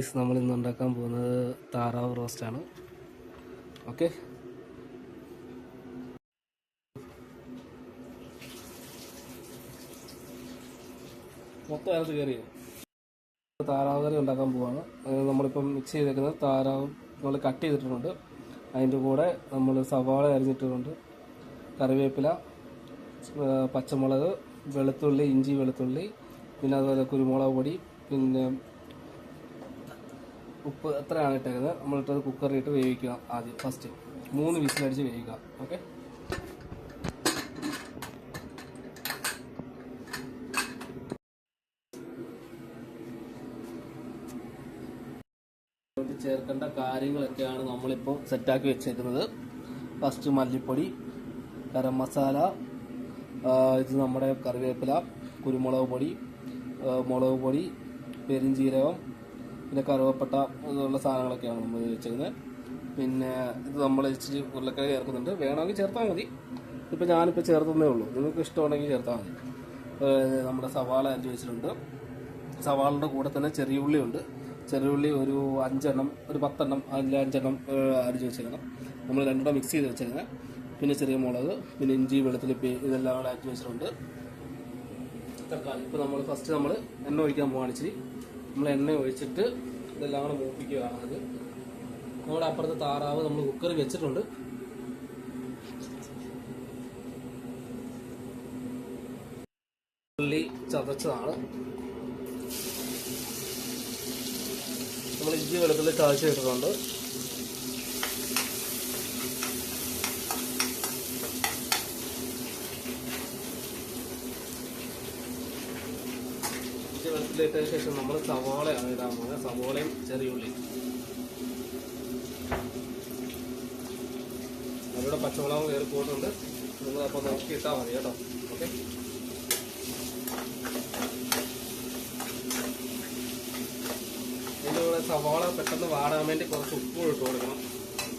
Guys, നമ്മൾ ഇന്ന് ഉണ്ടാക്കാൻ പോകുന്നത് താറാവ് റോസ്റ്റാണ്. ഓക്കെ, മൊത്തം അതിനകത്ത് കയറിയോ. താറാവ് കറി ഉണ്ടാക്കാൻ പോവാണ്. നമ്മളിപ്പം മിക്സ് ചെയ്തേക്കുന്നത് താറാവ് നമ്മൾ കട്ട് ചെയ്തിട്ടുണ്ട്. അതിൻ്റെ കൂടെ നമ്മൾ സവാള അരിഞ്ഞിട്ടുണ്ട്, കറിവേപ്പില, പച്ചമുളക്, വെളുത്തുള്ളി, ഇഞ്ചി വെളുത്തുള്ളി, പിന്നെ അതുപോലെ കുരുമുളക് പൊടി, പിന്നെ ഉപ്പ് എത്രയാണ് ഇട്ടേക്കുന്നത്. നമ്മളിട്ടത് കുക്കറിലിട്ട് വേവിക്കുക. ആദ്യം ഫസ്റ്റ് 3 വിസിലടിച്ച് വേവിക്കുക. ഓക്കെ, ചേർക്കേണ്ട കാര്യങ്ങളൊക്കെയാണ് നമ്മളിപ്പോൾ സെറ്റാക്കി വെച്ചേക്കുന്നത്. ഫസ്റ്റ് മല്ലിപ്പൊടി, ഗരം മസാല, ഇത് നമ്മുടെ കറിവേപ്പില, കുരുമുളക് പൊടി, മുളക് പൊടി, പെരിഞ്ചീരകം, പിന്നെ കറുവപ്പട്ട, ഇതുള്ള സാധനങ്ങളൊക്കെയാണ് നമ്മൾ വെച്ചിരുന്നത്. പിന്നെ ഇത് നമ്മൾ ഇച്ചിരി ഉരുളക്കിഴങ്ങ് ചേർക്കുന്നുണ്ട്. വേണമെങ്കിൽ ചേർത്താൽ മതി. ഇപ്പം ഞാനിപ്പോൾ ചേർത്തതേ ഉള്ളൂ. നിങ്ങൾക്ക് ഇഷ്ടമുണ്ടെങ്കിൽ ചേർത്താൽ മതി. നമ്മുടെ സവാള അരിഞ്ഞ് വെച്ചിട്ടുണ്ട്. സവാളയുടെ കൂടെ തന്നെ ചെറിയുള്ളി ഉണ്ട്. ചെറിയുള്ളി ഒരു 5 എണ്ണം, ഒരു 10 എണ്ണം, അതിൽ 5 എണ്ണം അരിഞ്ഞ് വെച്ചിരിക്കണം. നമ്മൾ രണ്ടുകൂടെ മിക്സ് ചെയ്ത് വെച്ചിരുന്നത്. പിന്നെ ചെറിയ മുളക്, പിന്നെ ഇഞ്ചി വെളുത്തുള്ളി, ഇതെല്ലാം കൂടെ അരിഞ്ഞ് വെച്ചിട്ടുണ്ട്. തക്കാളി. ഇപ്പോൾ നമ്മൾ ഫസ്റ്റ് നമ്മൾ എണ്ണ ഒഴിക്കാൻ പോവാണ്. ഇച്ചിരി നമ്മൾ എണ്ണ ഒഴിച്ചിട്ട് ഇതെല്ലാം കൂടെ മൂപ്പിക്കുകയാണത്. നമ്മുടെ അപ്പുറത്ത് താറാവ് നമ്മൾ കുക്കറിൽ വെച്ചിട്ടുണ്ട്. ഉള്ളി ചതച്ചതാണ്. നമ്മൾ ഇഞ്ചി വെളുത്തുള്ളി ചതച്ച് ഇട്ടിട്ടുണ്ട്. ഇഞ്ചി വെളുത്തുള്ളി ഇട്ടതിന് ശേഷം നമ്മൾ സവാളയാണ് ഇടാൻ പോകുന്നത്. സവാളയും ചെറിയുള്ളിയും. അവരുടെ പച്ചമുളകും കയറി പോയിട്ടുണ്ട്. നിങ്ങൾ അപ്പോൾ നോക്കി ഇട്ടാൽ മതി കേട്ടോ. ഓക്കെ, ഇതിൻ്റെ കൂടെ സവാള പെട്ടെന്ന് വാടാൻ വേണ്ടി കുറച്ച് ഉപ്പ് ഇട്ട് കൊടുക്കണം.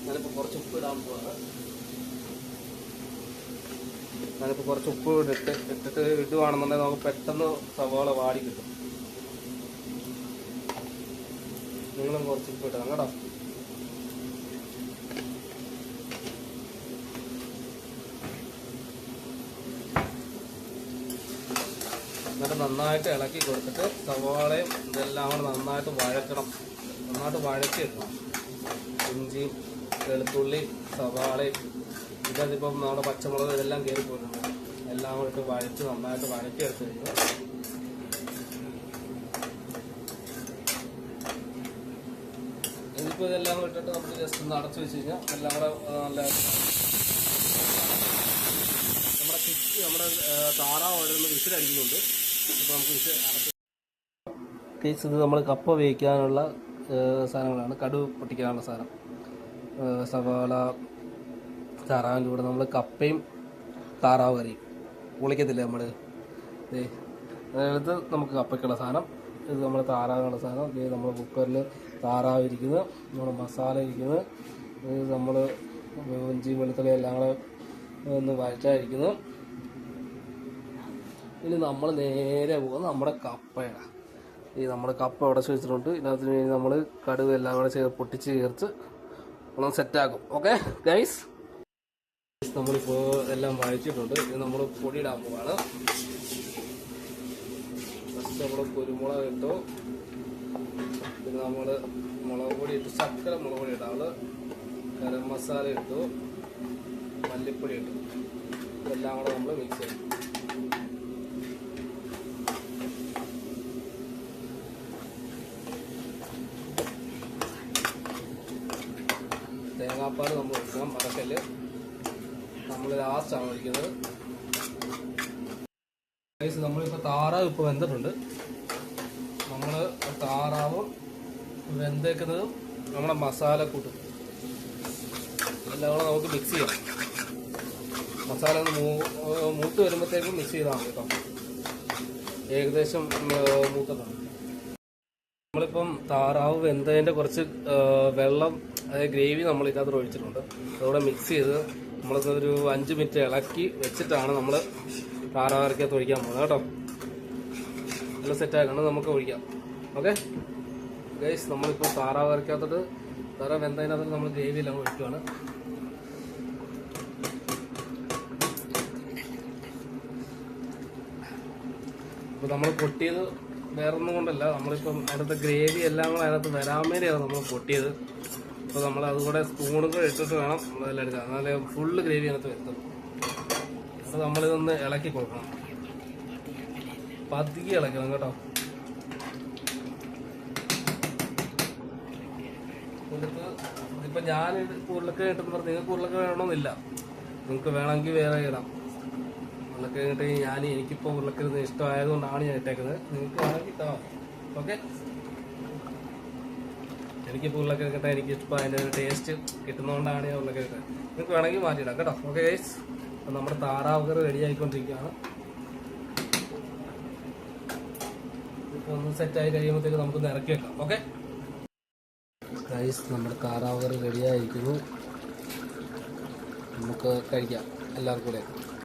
ഞാനിപ്പോൾ കുറച്ച് ഉപ്പ് ഇടാൻ പോവാണ്. ഞാനിപ്പോൾ കുറച്ച് ഉപ്പ് ഇട്ടിട്ട് ഇടുവാണെന്നുണ്ടെങ്കിൽ നമുക്ക് പെട്ടെന്ന് സവാള വാടി കിട്ടും. നിങ്ങളും കുറച്ച് ഉപ്പ് ഇട്ടാം കേട്ടോ. എന്നിട്ട് നന്നായിട്ട് ഇളക്കി കൊടുത്തിട്ട് സവാളയും ഇതെല്ലാം കൂടെ നന്നായിട്ട് വഴക്കണം. നന്നായിട്ട് വഴറ്റിയെടുക്കണം. ഇഞ്ചി വെളുത്തുള്ളി സവാളയും ഇതിപ്പം നമ്മുടെ പച്ചമുളക് ഇതെല്ലാം കയറി പോയിട്ടുണ്ട്. എല്ലാം കൂടെ ഇട്ട് വഴച്ച് നന്നായിട്ട് വഴറ്റിയെടുത്ത് കഴിഞ്ഞാൽ ഇതിപ്പോൾ ഇതെല്ലാം കൂടെ ഇട്ടിട്ട് നമുക്ക് ജസ്റ്റ് ഒന്ന് അടച്ചു വെച്ച് കഴിഞ്ഞാൽ എല്ലാം കൂടെ നല്ല നമ്മുടെ താറാവ് അവിടെ നിന്ന് വിസിലടിക്കുന്നുണ്ട്. അപ്പോൾ നമുക്ക് ഇത് നമ്മൾ കപ്പ വേവിക്കാനുള്ള സാധനങ്ങളാണ്. കടുക് പൊട്ടിക്കാനുള്ള സാധനം, സവാള, താറാവിൻ്റെ കൂടെ നമ്മൾ കപ്പയും താറാവ് കറിയും പൊളിക്കത്തില്ലേ നമ്മൾ. ഇത് നമുക്ക് കപ്പയ്ക്കുള്ള സാധനം, ഇത് നമ്മൾ താറാവിനുള്ള സാധനം. ഇത് നമ്മൾ കുക്കറിൽ താറാവ് ഇരിക്കുന്നത്, നമ്മുടെ മസാല ഇരിക്കുന്നത്, ഇത് നമ്മൾ ഇഞ്ചി വെളുത്തുള്ളി എല്ലാം കൂടെ ഒന്ന് വഴറ്റായിരിക്കുന്നു. ഇനി നമ്മൾ നേരെ പോകുന്നത് നമ്മുടെ കപ്പയാണ്. ഈ നമ്മുടെ കപ്പ ഉടച്ച് വെച്ചിട്ടുണ്ട്. ഇതിനകത്ത് വേണ്ടി നമ്മൾ കടുക് എല്ലാം കൂടെ പൊട്ടിച്ച് ചേർത്ത് ഒന്ന് സെറ്റാക്കും. ഓക്കെ ഗൈസ്, നമ്മളിപ്പോൾ എല്ലാം വഴച്ചിട്ടുണ്ട്. ഇത് നമ്മൾ പൊടിയിടാൻ പോവാണ്. ഫസ്റ്റ് നമ്മൾ കുരുമുളക് ഇട്ടു. പിന്നെ നമ്മൾ മുളക് പൊടി ഇട്ടു, ശർക്കര മുളക് പൊടി ഇട്ടാൽ, ഗരം മസാല ഇട്ടു, മല്ലിപ്പൊടി ഇട്ടു. ഇതെല്ലാം കൂടെ നമ്മൾ മിക്സ് ചെയ്യും. തേങ്ങാപ്പാൽ നമ്മൾ ഒഴിക്കണം, മറക്കല്. നമ്മൾ ലാസ്റ്റാണ് ഒഴിക്കുന്നത്. നമ്മളിപ്പോൾ താറാവ് ഇപ്പോൾ വെന്തിട്ടുണ്ട്. നമ്മൾ താറാവും വെന്തേക്കുന്നതും നമ്മുടെ മസാല കൂട്ടും എല്ലാം കൂടെ നമുക്ക് മിക്സ് ചെയ്യാം. മസാല ഒന്ന് മൂത്ത് വരുമ്പോഴത്തേക്കും മിക്സ് ചെയ്താൽ മതി കേട്ടോ. ഏകദേശം മൂത്തതാണ്. നമ്മളിപ്പം താറാവ് വെന്തതിൻ്റെ കുറച്ച് വെള്ളം, അതായത് ഗ്രേവി നമ്മൾ ഇതിനകത്ത് ഒഴിച്ചിട്ടുണ്ട്. അതോടെ മിക്സ് ചെയ്ത് നമ്മളൊരു 5 മിനിറ്റ് ഇളക്കി വെച്ചിട്ടാണ് നമ്മൾ താറാവ് കറിക്കകത്ത് ഒഴിക്കാൻ പോകുന്നത് കേട്ടോ. നല്ല സെറ്റാക്കണം, നമുക്ക് ഒഴിക്കാം. ഓക്കെ, ഗൈസ് നമ്മളിപ്പോൾ താറാവ് കറിക്കകത്തോട്ട് താറാവ് വെന്തതിനകത്തോട്ട് നമ്മൾ ഗ്രേവി എല്ലാം ഒഴിക്കുവാണ്. അപ്പോൾ നമ്മൾ പൊട്ടിയത് വേറൊന്നും കൊണ്ടല്ല, നമ്മളിപ്പം അതിനകത്ത് ഗ്രേവി എല്ലാം കൂടെ അതിനകത്ത് വരാൻ വേണ്ടിയാണ് നമ്മൾ പൊട്ടിയത്. അപ്പോൾ നമ്മൾ അതുകൂടെ സ്പൂണും കൂടെ ഇട്ടിട്ട് വേണം നമ്മളെല്ലാം എടുക്കാൻ, എന്നാലേ ഫുള്ള് ഗ്രേവി അതിനകത്ത് വരുത്തും. അപ്പോൾ നമ്മളിതൊന്ന് ഇളക്കി കൊടുക്കണം, പതുക്കെ ഇളക്കണം കേട്ടോ. ഇതിപ്പോൾ ഞാൻ ഉരുളക്കിഴങ്ങ് ഇട്ടെന്ന് പറഞ്ഞാൽ നിങ്ങൾക്ക് ഉരുളക്കിഴങ്ങ് വേണമെന്നില്ല, നിങ്ങൾക്ക് വേണമെങ്കിൽ വേറെ ഇടാം. ഉരുളക്കിഴങ്ങ് ഇട്ട് എനിക്കിപ്പോൾ ഉരുളക്കിഴങ്ങ് ഇഷ്ടമായതുകൊണ്ടാണ് ഞാൻ ഇട്ടേക്കുന്നത്, നിങ്ങൾക്ക് വേണമെങ്കിൽ ഇട്ടാൽ മതി. ഓക്കെ, എനിക്കിപ്പോൾ ഉരുളക്കിഴങ്ങ് ഇട്ടാൽ എനിക്ക് ഇഷ്ടം, അതിൻ്റെ ഒരു ടേസ്റ്റ് കിട്ടുന്നതുകൊണ്ടാണ് ഞാൻ ഉരുളക്കിഴങ്ങ്. നിങ്ങൾക്ക് വേണമെങ്കിൽ മാറ്റിയിടാം കേട്ടോ. ഓക്കെ ഗൈസ്, അപ്പം നമ്മുടെ താറാവ് കറി റെഡി ആയിക്കൊണ്ടിരിക്കുകയാണ്. ഇപ്പോൾ ഒന്ന് സെറ്റായി കഴിയുമ്പോഴത്തേക്ക് നമുക്കൊന്ന് ഇറക്കി വെക്കാം. ഓക്കെ ഗൈസ്, നമ്മുടെ താറാവ് കറി റെഡിയായിരിക്കുന്നു, നമുക്ക് കഴിക്കാം എല്ലാവർക്കും കൂടെ.